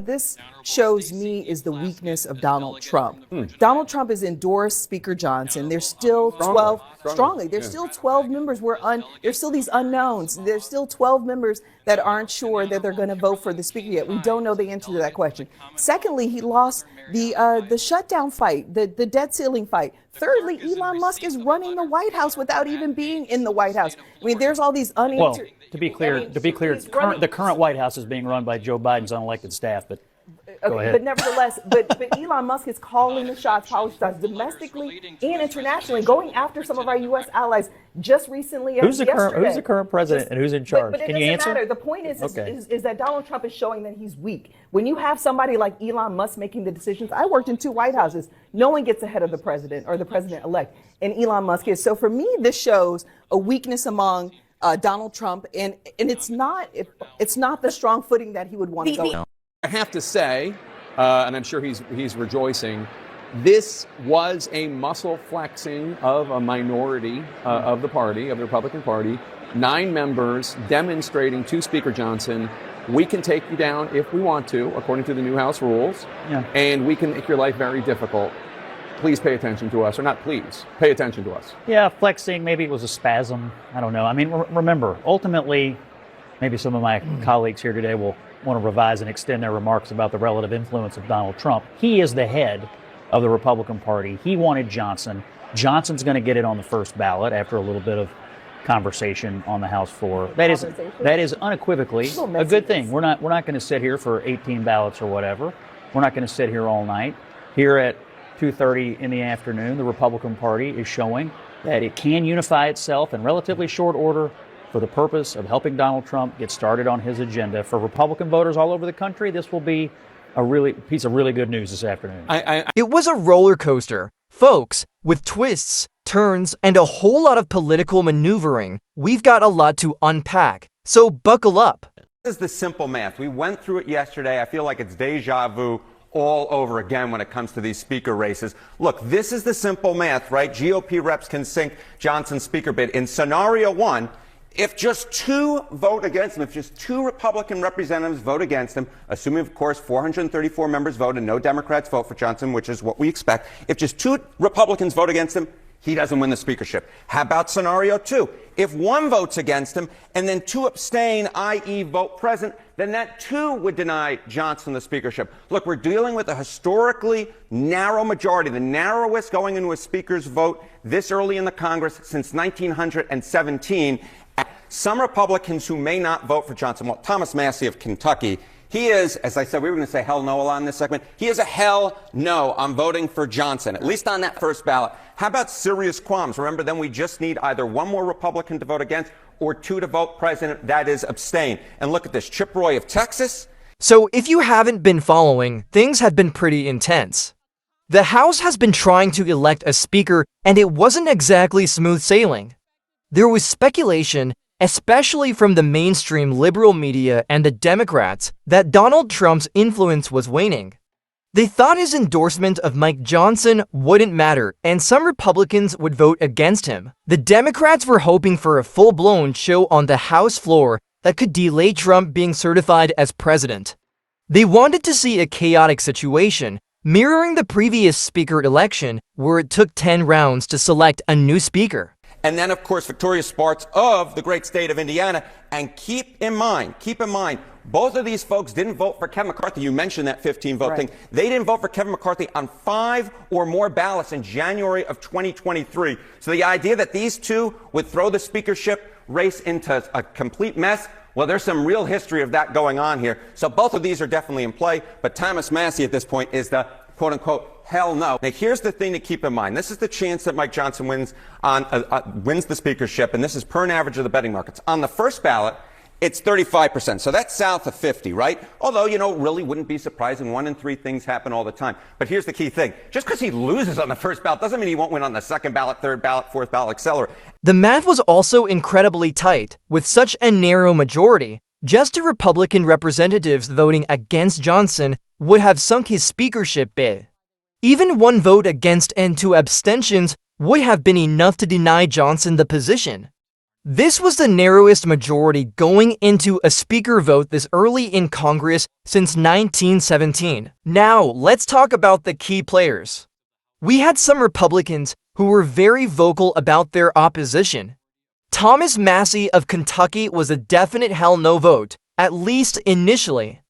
This shows me is the weakness of Donald Trump. Donald Trump has endorsed Speaker Johnson. There's still 12 strongly. There's still 12 members. There's still these unknowns. There's still 12 members that aren't sure that they're going to vote for the speaker yet. We don't know the answer to that question. Secondly, he lost the shutdown fight, the debt ceiling fight. Thirdly, Elon Musk is running the White House without even being in the White House. I mean, there's all these unanswered. Well, to be clear, the current White House is being run by Joe Biden's unelected staff. But go ahead. But nevertheless, but Elon Musk is calling the shots, domestically and internationally, going after some of our U.S. allies. Just recently, who's the current president and who's in charge? But Can you answer? Matter. The point is that Donald Trump is showing that he's weak. When you have somebody like Elon Musk making the decisions, I worked in 2 White Houses. No one gets ahead of the president or the president-elect, and Elon Musk is. So for me, this shows a weakness among Donald Trump, and it's not the strong footing that he would want to go on. I have to say, and I'm sure he's rejoicing, this was a muscle flexing of a minority of the party, of the Republican Party. 9 members demonstrating to Speaker Johnson, we can take you down if we want to, according to the new House rules, and we can make your life very difficult. Please pay attention to us, or not please, pay attention to us. Yeah, flexing, maybe it was a spasm. I don't know. I mean, remember, ultimately, maybe some of my colleagues here today will want to revise and extend their remarks about the relative influence of Donald Trump. He is the head of the Republican Party. He wanted Johnson. Johnson's going to get it on the first ballot after a little bit of conversation on the House floor. That is unequivocally a good thing. We're not going to sit here for 18 ballots or whatever. We're not going to sit here all night. Here at 2:30 in the afternoon, the Republican Party is showing that it can unify itself in relatively short order for the purpose of helping Donald Trump get started on his agenda. For Republican voters all over the country, this will be a piece of really good news this afternoon. It was a roller coaster, folks, with twists, turns, and a whole lot of political maneuvering. We've got a lot to unpack, so buckle up. This is the simple math. We went through it yesterday. I feel like it's deja vu all over again when it comes to these speaker races. Look, this is the simple math, right? GOP reps can sink Johnson's speaker bid. In scenario 1, if just 2 vote against him, if just 2 Republican representatives vote against him, assuming, of course, 434 members vote and no Democrats vote for Johnson, which is what we expect, if just 2 Republicans vote against him, he doesn't win the speakership. How about scenario 2? If 1 votes against him and then 2 abstain, i.e. vote present, then that too would deny Johnson the speakership. Look, we're dealing with a historically narrow majority, the narrowest going into a speaker's vote this early in the Congress since 1917. Some Republicans who may not vote for Johnson, well, Thomas Massey of Kentucky, he is, as I said, we were going to say hell no a lot in this segment. He is a hell no. I'm voting for Johnson, at least on that first ballot. How about serious qualms? Remember, then we just need either 1 more Republican to vote against or 2 to vote president, that is abstain. And look at this, Chip Roy of Texas. So if you haven't been following, things have been pretty intense. The House has been trying to elect a speaker, and it wasn't exactly smooth sailing. There was speculation, especially from the mainstream liberal media and the Democrats, that Donald Trump's influence was waning. They thought his endorsement of Mike Johnson wouldn't matter, and some Republicans would vote against him. The Democrats were hoping for a full-blown show on the House floor that could delay Trump being certified as president. They wanted to see a chaotic situation, mirroring the previous speaker election, where it took 10 rounds to select a new speaker. And then, of course, Victoria Spartz of the great state of Indiana. And keep in mind, both of these folks didn't vote for Kevin McCarthy. You mentioned that 15-vote thing. They didn't vote for Kevin McCarthy on 5 or more ballots in January of 2023. So the idea that these 2 would throw the speakership race into a complete mess, well, there's some real history of that going on here. So both of these are definitely in play. But Thomas Massey at this point is the quote-unquote hell no. Now, here's the thing to keep in mind. This is the chance that Mike Johnson wins the speakership, and this is per an average of the betting markets. On the first ballot, it's 35%. So that's south of 50, right? Although, it really wouldn't be surprising. 1 in 3 things happen all the time. But here's the key thing. Just because he loses on the first ballot doesn't mean he won't win on the second ballot, third ballot, fourth ballot, etc. The math was also incredibly tight. With such a narrow majority, just 2 Republican representatives voting against Johnson would have sunk his speakership bid. Even 1 vote against and 2 abstentions would have been enough to deny Johnson the position. This was the narrowest majority going into a speaker vote this early in Congress since 1917. Now, let's talk about the key players. We had some Republicans who were very vocal about their opposition. Thomas Massey of Kentucky was a definite hell no vote, at least initially.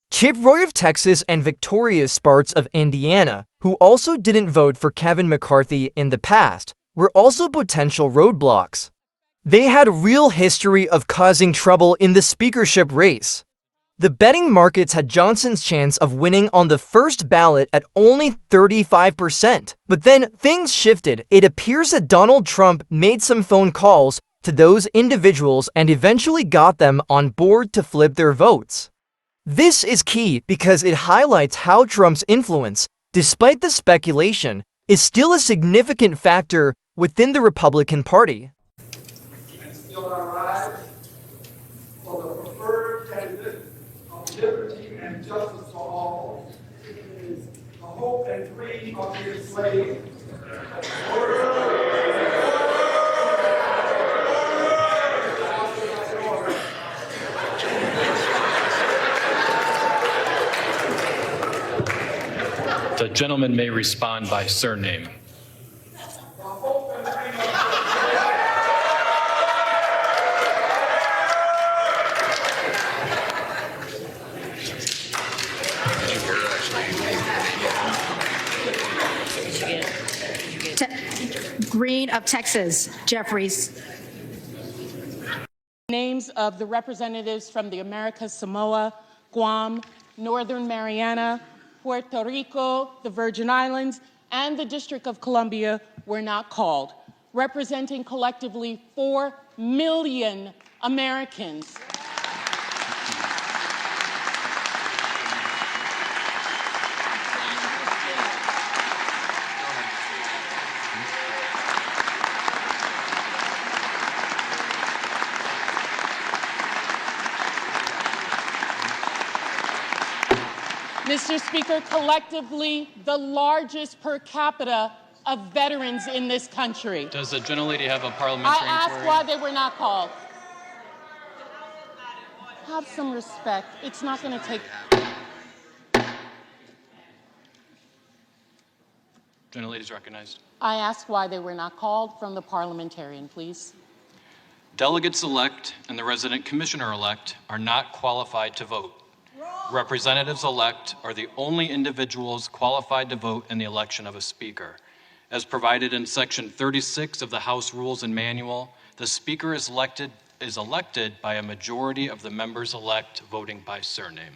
Chip Roy of Texas and Victoria Sparks of Indiana, who also didn't vote for Kevin McCarthy in the past, were also potential roadblocks. They had real history of causing trouble in the speakership race. The betting markets had Johnson's chance of winning on the first ballot at only 35%. But then things shifted. It appears that Donald Trump made some phone calls to those individuals and eventually got them on board to flip their votes. This is key because it highlights how Trump's influence, despite the speculation, is still a significant factor within the Republican Party. Still rise for the preferred candidate of liberty and justice for all. It is the hope and dream of the enslaved. The gentleman may respond by surname. Green of Texas, Jeffries. Names of the representatives from the Americas, Samoa, Guam, Northern Mariana, Puerto Rico, the Virgin Islands, and the District of Columbia were not called, representing collectively 4 million Americans. Mr. Speaker, collectively the largest per capita of veterans in this country. Does the gentlelady have a parliamentary I asked inquiry? why they were not called. Have some respect. It's not going to take. Gentlelady is recognized. I asked why they were not called from the parliamentarian, please. Delegates-elect and the resident commissioner-elect are not qualified to vote. Representatives-elect are the only individuals qualified to vote in the election of a speaker. As provided in Section 36 of the House Rules and Manual, the speaker is elected by a majority of the members-elect voting by surname.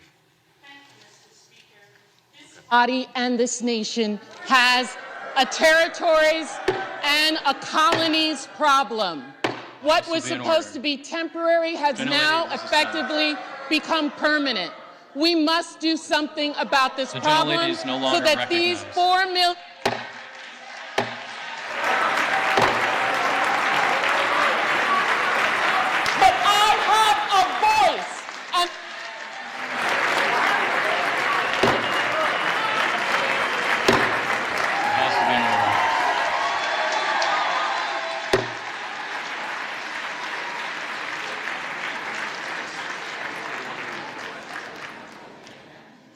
This body and this nation has a territories and a colonies problem. What was supposed to be temporary has now effectively become permanent. We must do something about this problem so that these 4 million. But I have a voice, and It has to be in order.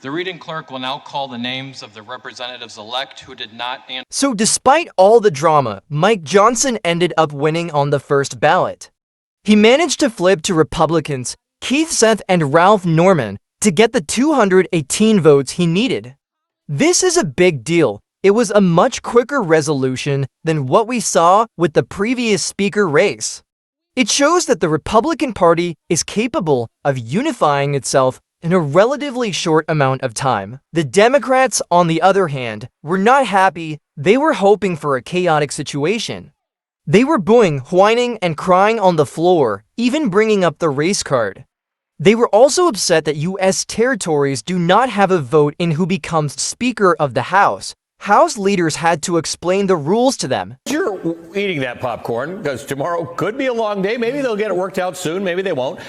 The reading clerk will now call the names of the representatives-elect who did not answer. So despite all the drama, Mike Johnson ended up winning on the first ballot. He managed to flip to Republicans Keith Seth and Ralph Norman to get the 218 votes he needed. This is a big deal. It was a much quicker resolution than what we saw with the previous speaker race. It shows that the Republican Party is capable of unifying itself in a relatively short amount of time. The Democrats, on the other hand, were not happy. They were hoping for a chaotic situation. They were booing, whining, and crying on the floor, even bringing up the race card. They were also upset that U.S. territories do not have a vote in who becomes Speaker of the House. House leaders had to explain the rules to them. You're eating that popcorn because tomorrow could be a long day. Maybe they'll get it worked out soon. Maybe they won't.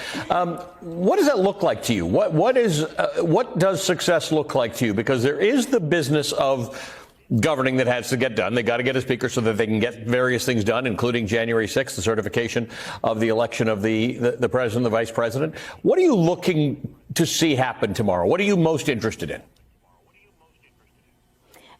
What does that look like to you? What does success look like to you? Because there is the business of governing that has to get done. They got to get a speaker so that they can get various things done, including January 6th, the certification of the election of the president, the vice president. What are you looking to see happen tomorrow? What are you most interested in?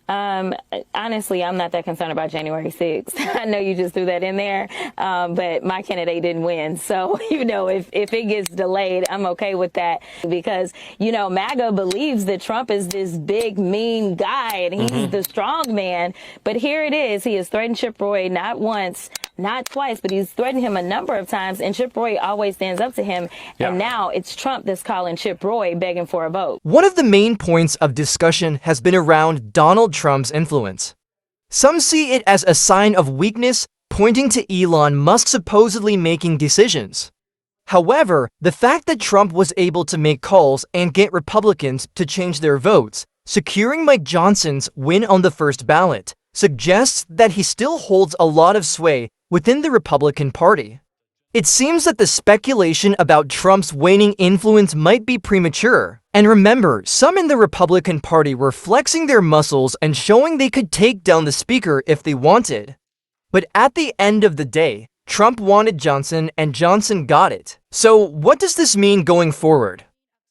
Honestly, I'm not that concerned about January 6th. I know you just threw that in there, but my candidate didn't win. So, if it gets delayed, I'm okay with that because, MAGA believes that Trump is this big, mean guy and he's the strong man. But here it is. He has threatened Chip Roy not once, not twice, but he's threatened him a number of times. And Chip Roy always stands up to him. Yeah. And now it's Trump that's calling Chip Roy begging for a vote. One of the main points of discussion has been around Donald Trump's influence. Some see it as a sign of weakness, pointing to Elon Musk supposedly making decisions. However, the fact that Trump was able to make calls and get Republicans to change their votes, securing Mike Johnson's win on the first ballot, suggests that he still holds a lot of sway within the Republican Party. It seems that the speculation about Trump's waning influence might be premature. And remember, some in the Republican Party were flexing their muscles and showing they could take down the speaker if they wanted. But at the end of the day, Trump wanted Johnson and Johnson got it. So what does this mean going forward?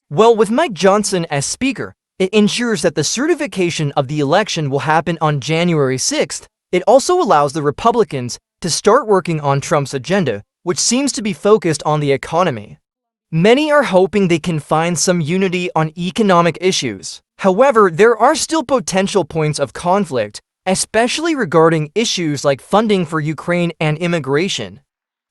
Well, with Mike Johnson as speaker, it ensures that the certification of the election will happen on January 6th. It also allows the Republicans to start working on Trump's agenda, which seems to be focused on the economy. Many are hoping they can find some unity on economic issues. However, there are still potential points of conflict, especially regarding issues like funding for Ukraine and immigration.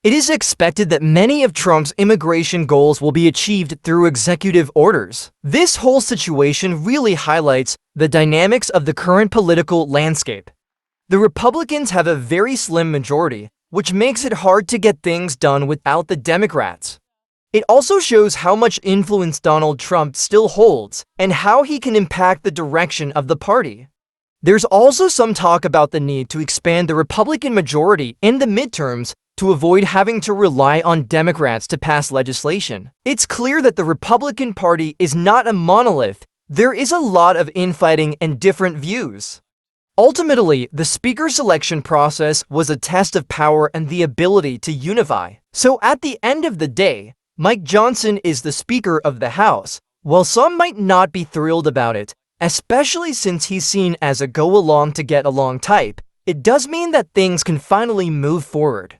It is expected that many of Trump's immigration goals will be achieved through executive orders. This whole situation really highlights the dynamics of the current political landscape. The Republicans have a very slim majority, which makes it hard to get things done without the Democrats. It also shows how much influence Donald Trump still holds and how he can impact the direction of the party. There's also some talk about the need to expand the Republican majority in the midterms to avoid having to rely on Democrats to pass legislation. It's clear that the Republican Party is not a monolith. There is a lot of infighting and different views. Ultimately, the speaker selection process was a test of power and the ability to unify. So at the end of the day, Mike Johnson is the Speaker of the House. While some might not be thrilled about it, especially since he's seen as a go-along-to-get-along type, it does mean that things can finally move forward.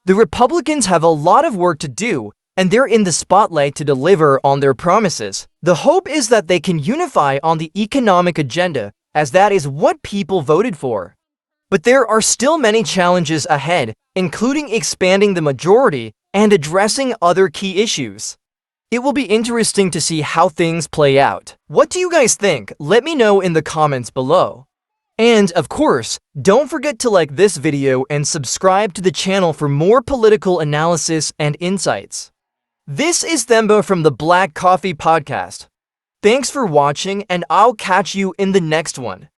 The Republicans have a lot of work to do, and they're in the spotlight to deliver on their promises. The hope is that they can unify on the economic agenda, as that is what people voted for. But there are still many challenges ahead, including expanding the majority and addressing other key issues. It will be interesting to see how things play out. What do you guys think? Let me know in the comments below. And of course, don't forget to like this video and subscribe to the channel for more political analysis and insights. This is Themba from the Black Coffee Podcast. Thanks for watching, and I'll catch you in the next one.